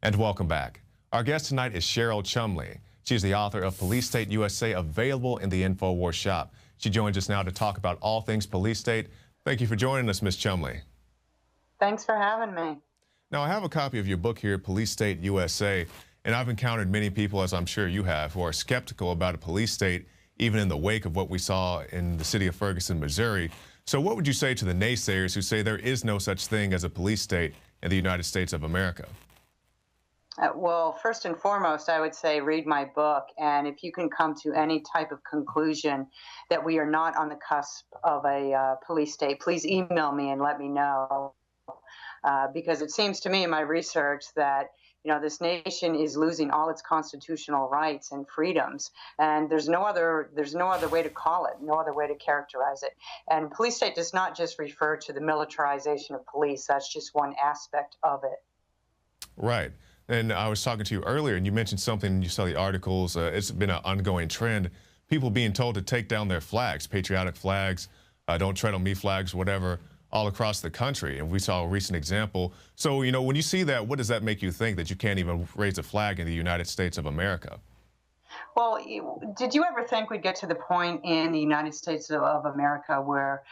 And welcome back. Our guest tonight is Cheryl Chumley. She's the author of Police State USA, available in the InfoWars shop. She joins us now to talk about all things Police State. Thank you for joining us, Ms. Chumley. Thanks for having me. Now, I have a copy of your book here, Police State USA, and I've encountered many people, as I'm sure you have, who are skeptical about a police state, even in the wake of what we saw in the city of Ferguson, Missouri. So what would you say to the naysayers who say there is no such thing as a police state in the United States of America? Well, first and foremost, I would say read my book. And if you can come to any type of conclusion that we are not on the cusp of a police state, please email me and let me know. Because it seems to me in my research that this nation is losing all its constitutional rights and freedoms, and there's no other way to call it, no other way to characterize it. And police state does not just refer to the militarization of police. That's just one aspect of it. Right. And I was talking to you earlier, and you mentioned something, you saw the articles, it's been an ongoing trend, people being told to take down their flags, patriotic flags, don't tread on me flags, whatever, all across the country. And we saw a recent example. So, when you see that, what does that make you think, that you can't even raise a flag in the United States of America? Well, did you ever think we'd get to the point in the United States of America where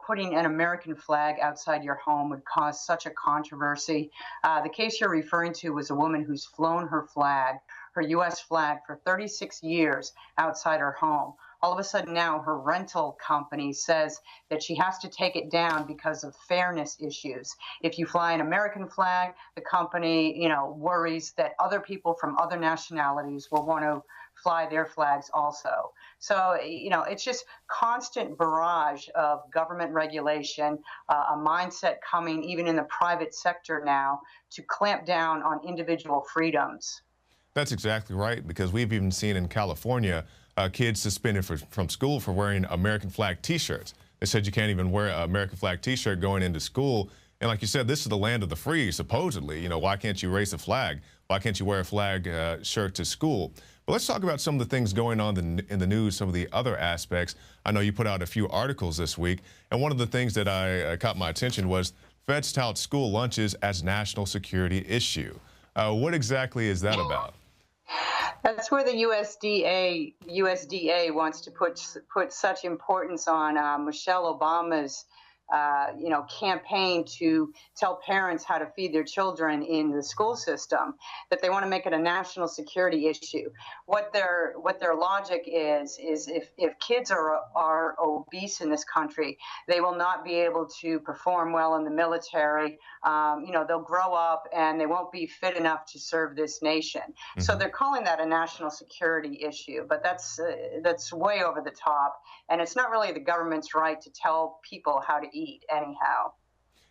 putting an American flag outside your home would cause such a controversy? The case you're referring to was a woman who's flown her flag, her U.S. flag, for 36 years outside her home. All of a sudden now her rental company says that she has to take it down because of fairness issues. If you fly an American flag, the company, worries that other people from other nationalities will want to fly their flags also. So, it's just constant barrage of government regulation, a mindset coming even in the private sector now to clamp down on individual freedoms. That's exactly right, because we've even seen in California kids suspended from school for wearing American flag T-shirts. They said you can't even wear an American flag T-shirt going into school. And like you said, this is the land of the free, supposedly. Why can't you raise a flag? Why can't you wear a flag shirt to school? But let's talk about some of the things going on in the news, some of the other aspects. I know you put out a few articles this week, and one of the things that I caught my attention was feds tout school lunches as national security issue. What exactly is that about? That's where the USDA wants to put such importance on Michelle Obama's campaign to tell parents how to feed their children in the school system, that they want to make it a national security issue. What their logic is if kids are obese in this country, they will not be able to perform well in the military. They'll grow up and they won't be fit enough to serve this nation. Mm-hmm. So they're calling that a national security issue, but that's way over the top, and it's not really the government's right to tell people how to eat anyhow.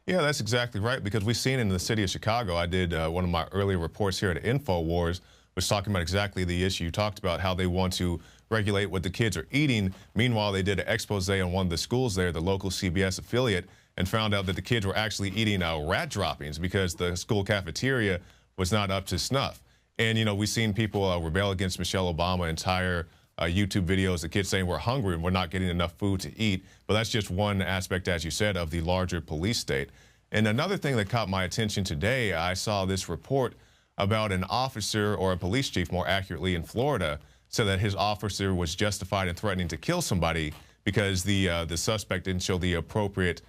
Yeah, that's exactly right, because we've seen in the city of Chicago, I did one of my earlier reports here at InfoWars, was talking about exactly the issue you talked about, how they want to regulate what the kids are eating. Meanwhile, they did an expose on one of the schools there, the local CBS affiliate, and found out that the kids were actually eating rat droppings because the school cafeteria was not up to snuff. And, we've seen people rebel against Michelle Obama, entire YouTube videos, the kids saying we're hungry and we're not getting enough food to eat. But that's just one aspect, as you said, of the larger police state. And another thing that caught my attention today, I saw this report about an officer, or a police chief more accurately, in Florida, said that his officer was justified in threatening to kill somebody because the suspect didn't show the appropriate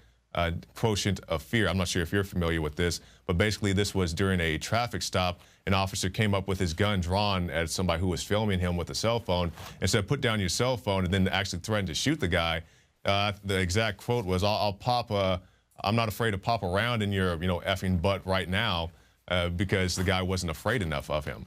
quotient of fear. I'm not sure if you're familiar with this, but basically this was during a traffic stop. An officer came up with his gun drawn at somebody who was filming him with a cell phone and said, "Put down your cell phone," and then actually threatened to shoot the guy. The exact quote was, I'm not afraid to pop around in your, effing butt right now, because the guy wasn't afraid enough of him.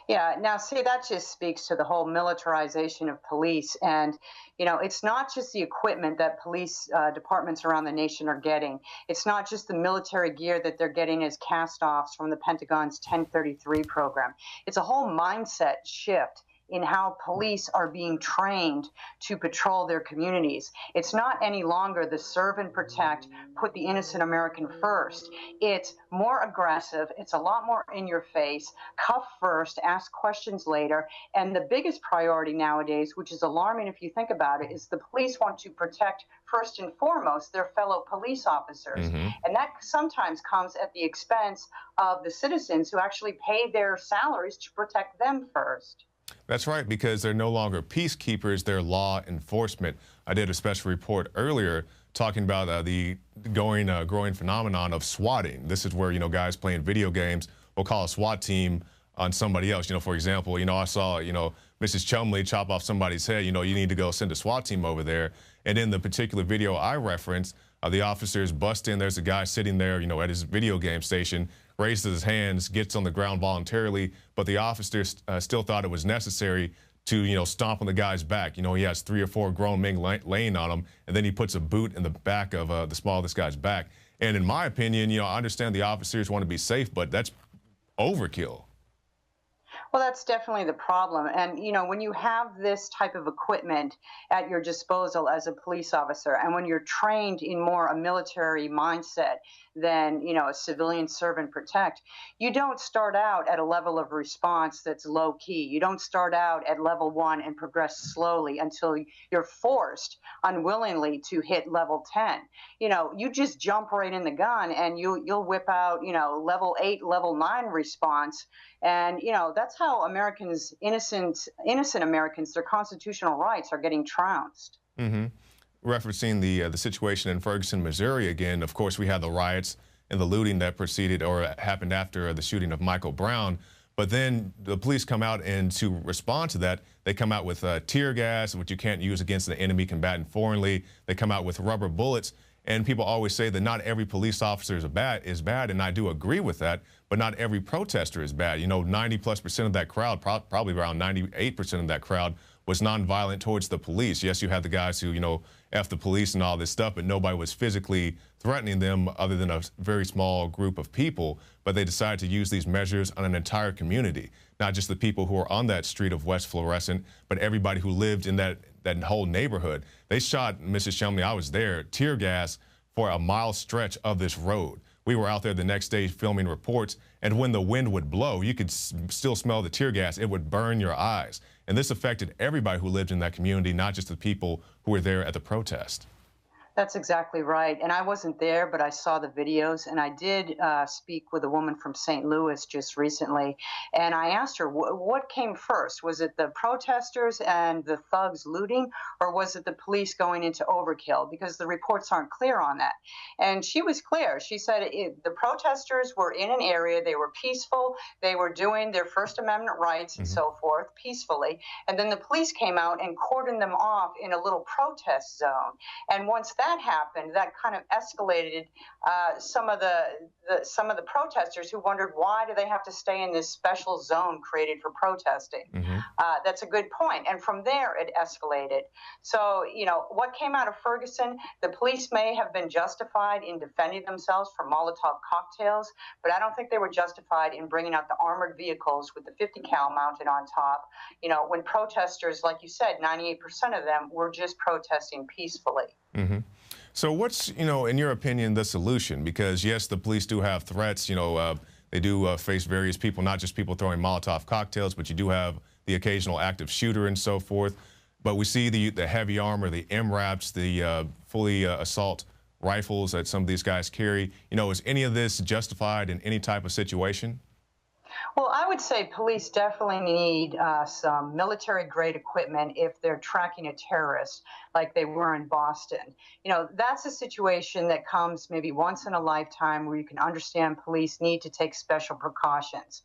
Yeah, now see, that just speaks to the whole militarization of police. And, it's not just the equipment that police departments around the nation are getting. It's not just the military gear that they're getting as cast-offs from the Pentagon's 1033 program. It's a whole mindset shift in how police are being trained to patrol their communities. It's not any longer the serve and protect, put the innocent American first. It's more aggressive. It's a lot more in your face, cuff first, ask questions later. And the biggest priority nowadays, which is alarming if you think about it, is the police want to protect first and foremost their fellow police officers. And that sometimes comes at the expense of the citizens who actually pay their salaries to protect them first. That's right, because they're no longer peacekeepers, they're law enforcement. I did a special report earlier talking about the growing phenomenon of swatting. This is where, guys playing video games will call a SWAT team on somebody else. For example, I saw, Mrs. Chumley chop off somebody's head. You need to go send a SWAT team over there. And in the particular video I referenced, the officers bust in. There's a guy sitting there, at his video game station, raises his hands, gets on the ground voluntarily, but the officers still thought it was necessary to, stomp on the guy's back. He has 3 or 4 grown men laying on him, and then he puts a boot in the back of the small of this guy's back. And in my opinion, I understand the officers want to be safe, but that's overkill. Well, that's definitely the problem. And, when you have this type of equipment at your disposal as a police officer, and when you're trained in more a military mindset than, a civilian serve and protect, you don't start out at a level of response that's low key. You don't start out at level 1 and progress slowly until you're forced unwillingly to hit level 10. You just jump right in the gun and you'll whip out, level 8, level 9 response. And, that's how Americans, innocent Americans, their constitutional rights are getting trounced. Referencing the situation in Ferguson, Missouri again, of course, we had the riots and the looting that preceded or happened after the shooting of Michael Brown. But then the police come out, and to respond to that, they come out with tear gas, which you can't use against an enemy combatant foreignly. They come out with rubber bullets. And people always say that not every police officer is bad, and I do agree with that, but not every protester is bad. 90+% of that crowd, probably around 98% of that crowd, was nonviolent towards the police. Yes, you had the guys who, F the police and all this stuff, but nobody was physically threatening them other than a very small group of people. But they decided to use these measures on an entire community, not just the people who were on that street of West Florissant, but everybody who lived in that whole neighborhood. They shot, Mrs. Chumley, I was there, tear gas for a mile stretch of this road. We were out there the next day filming reports, and when the wind would blow, you could still smell the tear gas. It would burn your eyes. And this affected everybody who lived in that community, not just the people who were there at the protest. That's exactly right. And I wasn't there, but I saw the videos, and I did speak with a woman from St. Louis just recently. And I asked her, what came first? Was it the protesters and the thugs looting, or was it the police going into overkill? Because the reports aren't clear on that. And she was clear. She said the protesters were in an area, they were peaceful, they were doing their First Amendment rights and so forth peacefully. And then the police came out and cordoned them off in a little protest zone. And once that happened, that kind of escalated some of the protesters who wondered, why do they have to stay in this special zone created for protesting? That's a good point. And from there, it escalated. So, what came out of Ferguson, the police may have been justified in defending themselves from Molotov cocktails, but I don't think they were justified in bringing out the armored vehicles with the 50 cal mounted on top, when protesters, like you said, 98% of them were just protesting peacefully. So what's, in your opinion, the solution? Because, yes, the police do have threats. They do face various people, not just people throwing Molotov cocktails, but you do have the occasional active shooter and so forth. But we see the heavy armor, the MRAPs, the fully assault rifles that some of these guys carry. Is any of this justified in any type of situation? Well, I would say police definitely need some military-grade equipment if they're tracking a terrorist like they were in Boston. That's a situation that comes maybe once in a lifetime where you can understand police need to take special precautions.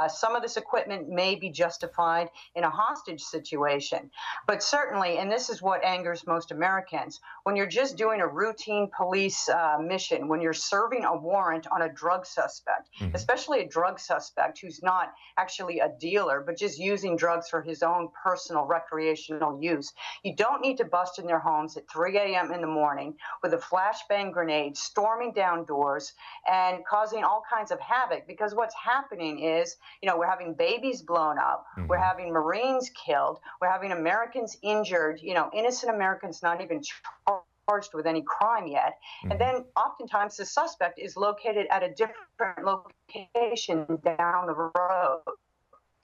Some of this equipment may be justified in a hostage situation, but certainly, and this is what angers most Americans, when you're just doing a routine police mission, when you're serving a warrant on a drug suspect, especially a drug suspect who's not actually a dealer, but just using drugs for his own personal recreational use. You don't need to bust in their homes at 3 a.m. in the morning with a flashbang grenade, storming down doors and causing all kinds of havoc, because what's happening is, we're having babies blown up, we're having Marines killed, we're having Americans injured, innocent Americans not even charged with any crime yet. And then oftentimes the suspect is located at a different location down the road.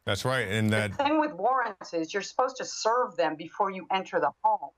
That's right. And the thing with warrants is you're supposed to serve them before you enter the home.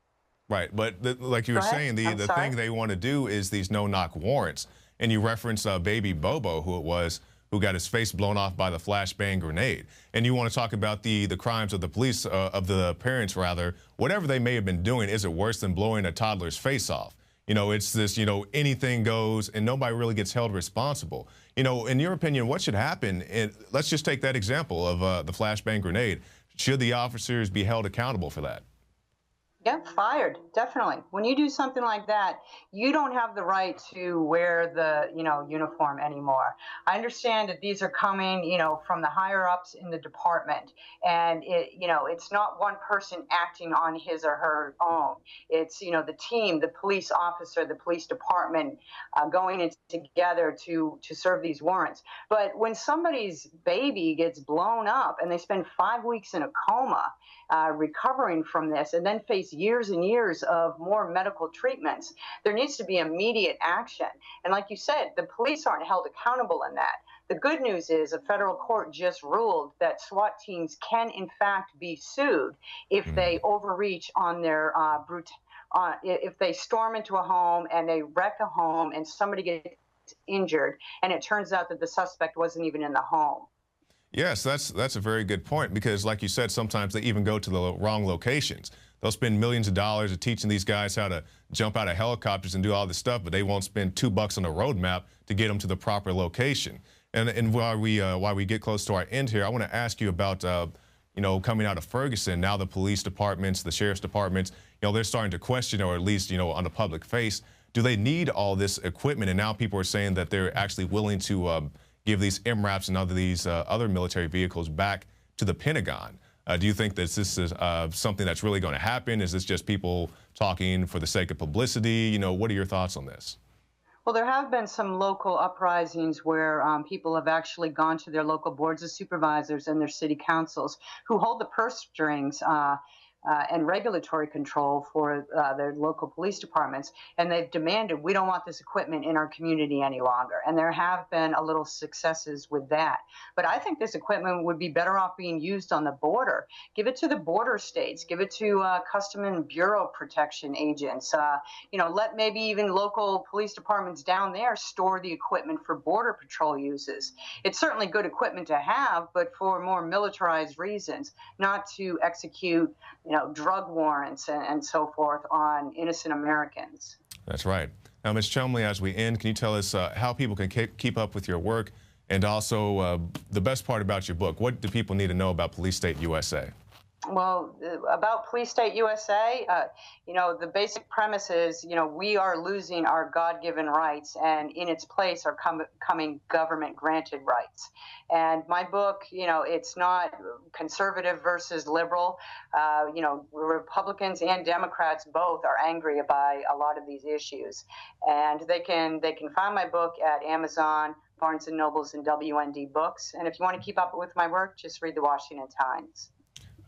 Right. But like you were saying, the thing they want to do is these no-knock warrants. And you reference baby Bobo, who it was, who got his face blown off by the flashbang grenade. And you want to talk about the crimes of the police, of the parents, rather. Whatever they may have been doing, is it worse than blowing a toddler's face off? It's this, anything goes, and nobody really gets held responsible. In your opinion, what should happen? And let's just take that example of the flashbang grenade. Should the officers be held accountable for that? Yeah, fired, definitely. When you do something like that, you don't have the right to wear the, uniform anymore. I understand that these are coming, from the higher ups in the department, and it's not one person acting on his or her own. It's, the team, the police officer, the police department going in together to serve these warrants. But when somebody's baby gets blown up and they spend 5 weeks in a coma, recovering from this, and then face years and years of more medical treatments, there needs to be immediate action. And like you said, the police aren't held accountable in that. The good news is a federal court just ruled that SWAT teams can, in fact, be sued if they overreach on their if they storm into a home and they wreck a home and somebody gets injured, and it turns out that the suspect wasn't even in the home. Yes, that's a very good point, because like you said, sometimes they even go to the wrong locations. They'll spend millions of dollars teaching these guys how to jump out of helicopters and do all this stuff, but they won't spend $2 on a road map to get them to the proper location. And while we get close to our end here, I want to ask you about coming out of Ferguson. Now the police departments, the sheriff's departments, they're starting to question, or at least on the public face, do they need all this equipment? And now people are saying that they're actually willing to give these MRAPs and other military vehicles back to the Pentagon. Do you think that this is something that's really going to happen? Is this just people talking for the sake of publicity? What are your thoughts on this? Well, there have been some local uprisings where people have actually gone to their local boards of supervisors and their city councils, who hold the purse strings and regulatory control for their local police departments, and they've demanded, we don't want this equipment in our community any longer. And there have been a little successes with that. But I think this equipment would be better off being used on the border. Give it to the border states. Give it to Custom and Bureau Protection agents. Let maybe even local police departments down there store the equipment for border patrol uses. It's certainly good equipment to have, but for more militarized reasons, not to execute drug warrants and so forth on innocent Americans. That's right. Now, Ms. Chumley, as we end, can you tell us how people can keep up with your work, and also the best part about your book? What do people need to know about Police State USA? Well, about Police State USA, the basic premise is, we are losing our God-given rights, and in its place are coming government-granted rights. And my book, it's not conservative versus liberal. Republicans and Democrats both are angry by a lot of these issues. And they can find my book at Amazon, Barnes & Nobles, and WND Books. And if you want to keep up with my work, just read the Washington Times.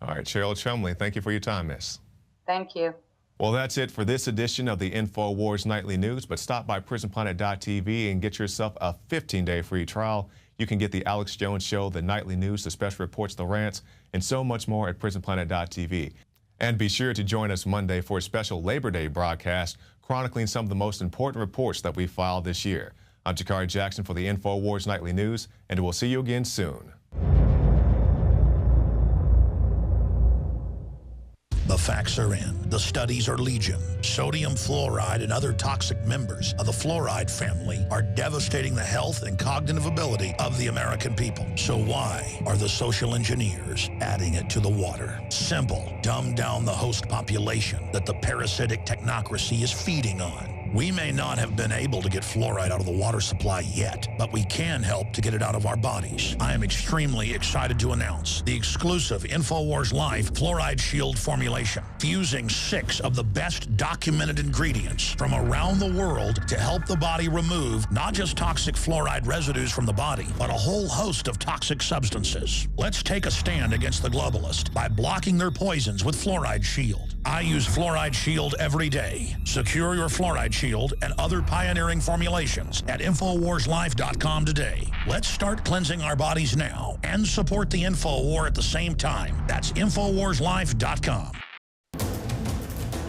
All right, Cheryl Chumley, thank you for your time, miss. Thank you. Well, that's it for this edition of the InfoWars Nightly News, but stop by PrisonPlanet.tv and get yourself a 15-day free trial. You can get the Alex Jones Show, the Nightly News, the Special Reports, the Rants, and so much more at PrisonPlanet.tv. And be sure to join us Monday for a special Labor Day broadcast chronicling some of the most important reports that we filed this year. I'm Jakari Jackson for the InfoWars Nightly News, and we'll see you again soon. The facts are in. The studies are legion. Sodium fluoride and other toxic members of the fluoride family are devastating the health and cognitive ability of the American people. So why are the social engineers adding it to the water? Simple. Dumb down the host population that the parasitic technocracy is feeding on. We may not have been able to get fluoride out of the water supply yet, but we can help to get it out of our bodies. I am extremely excited to announce the exclusive InfoWars Life Fluoride Shield formulation, fusing 6 of the best documented ingredients from around the world to help the body remove not just toxic fluoride residues from the body, but a whole host of toxic substances. Let's take a stand against the globalists by blocking their poisons with Fluoride Shield. I use Fluoride Shield every day. Secure your Fluoride Shield and other pioneering formulations at InfoWarsLife.com today. Let's start cleansing our bodies now and support the InfoWar at the same time. That's InfoWarsLife.com.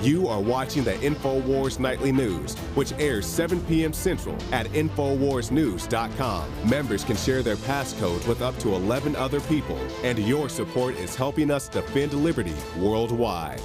You are watching the InfoWars Nightly News, which airs 7 p.m. Central at InfoWarsNews.com. Members can share their passcode with up to 11 other people, and your support is helping us defend liberty worldwide.